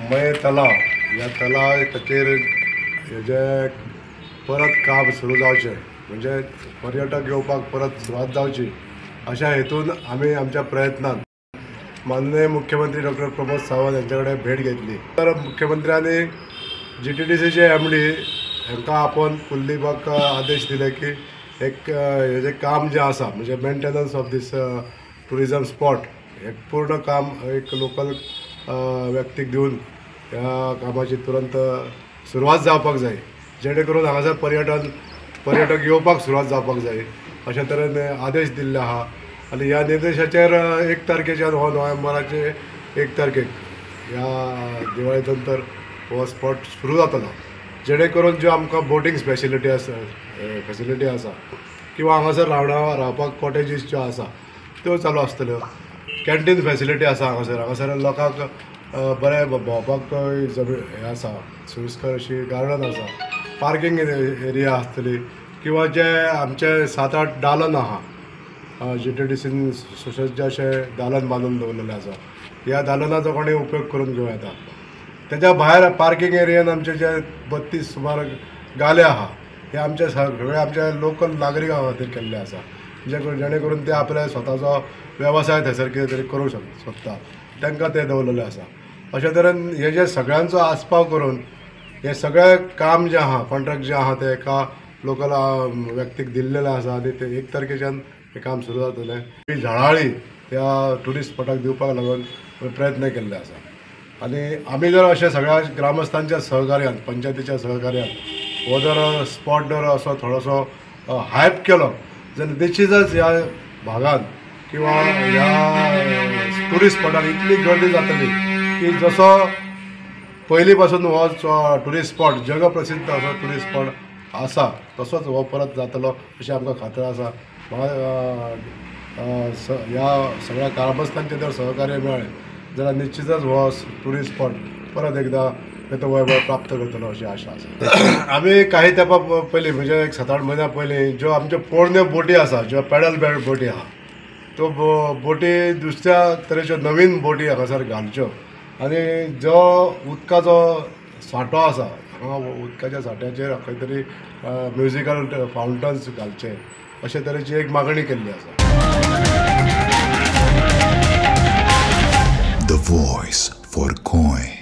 मय तलाव ह्या तलाव खातीर हेजे परत काम सुरू जावचें म्हणजे पर्यटक येवपाक परत सुरवात जावची अशा हेतून आमी आमच्या प्रयत्नान माननीय मुख्यमंत्री डॉक्टर प्रमोद सावंत यांच्या कडेन भेट घेतली। तर मुख्यमंत्र्यांनी GTDCचे MD हांकां आपोवन कुल्लीबाग आदेश दिले की एक हेजें काम जें आसा म्हणजे maintenance of this tourism spot हे पूर्ण काम एक लोकल व्यक्तीक दिवन ह्या कामाची तुरंत सुरवात जावपाक जाय, जेणे करून हांगासर पर्यटक येवपाक सुरवात जावपाक जाय अशा तरेन आदेश दिल्ले आहा। आनी ह्या निर्देशाचेर 1 तारखेच्यान हो नोव्हेंबराचे 1 तारखेक ह्या दिवाळे नंतर हो स्पॉट सुरू जातलो, जेणे करून ज्यो आमकां बोटींग फॅसिलिटी आसा किंवा हांगासर रावपाक कॉटेजीस ज्यो आसा त्यो चालू आसतल्यो। कॅन्टीन फॅसिलिटी आसा हांगासर लोकांक बरें भोंवपाक हे आसा, सोयीस्कर अशी गार्डन आसा, पार्किंग एरिया आसतली किंवा जे आमचे 7-8 दालन आहा GTDCन सुसज्ज अशे दालन बांदून दवरलेले आसा, ह्या दालनाचो कोणी उपयोग करून घेवं येता। तेच्या भायर पार्किंग एरियान आमचे जे 32 सुमार गाले आहा हे आमचे सगळे आमच्या लोकल नागरिकां खातीर केल्ले आसा, जेणे करून ते आपले स्वताचो वेवसाय थंयसर कितें तरी करूंक सोदता तांकां ते दवरलेले आसा। अशा तरेन हे जे सगळ्यांचो आस्पाव करून हे सगळे काम जे आहा कॉन्ट्रॅक्ट जे आहा ते एका लोकल व्यक्तीक दिल्लेले आसा आनी ते 1 तारखेच्यान हे काम सुरू जातलें। ही झळाळी ह्या ट्युरिस्ट स्पॉटाक दिवपाक लागून प्रयत्न केल्ले आसा आनी आमी जर अशे सगळ्या ग्रामस्थांच्या सहकार्यान पंचायतीच्या सहकार्यान हो जर स्पॉट जर असो थोडोसो हायप केलो जाल्यार निश्चितच ह्या भागांत किंवा ह्या ट्युरिस्ट स्पॉटार इतली गर्दी जातली की जसो पयलीं पासून हो ट्युरिस्ट स्पॉट जगप्रसिद्ध असो ट्युरिस्ट स्पॉट आसा तसोच हो परत जातलो अशी आमकां खात्री आसा। ह्या सगळ्या ग्रामस्थांचें जर सहकार्य मेळ्ळें जाल्यार निश्चितच हो ट्युरिस्ट स्पॉट परत एकदा तो वैभव प्राप्त करतलो अशी आशा आसा। आमी काही तेंपा पयलीं म्हणजे एक 7-8 म्हयन्या पयलीं ज्यो आमच्यो पोरण्यो बोटी आसा ज्यो पॅडल बोटी आहा त्यो बोटी दुसऱ्या तरेच्यो नवीन बोटी हांगासर घालच्यो आनी जो उदकाचो सांठो आसा हांगा उदकाच्या सांठ्याचेर खंय तरी म्युजिकल फावंटन्स घालचे अशे तरेची एक मागणी केल्ली आसा। The voice for coin.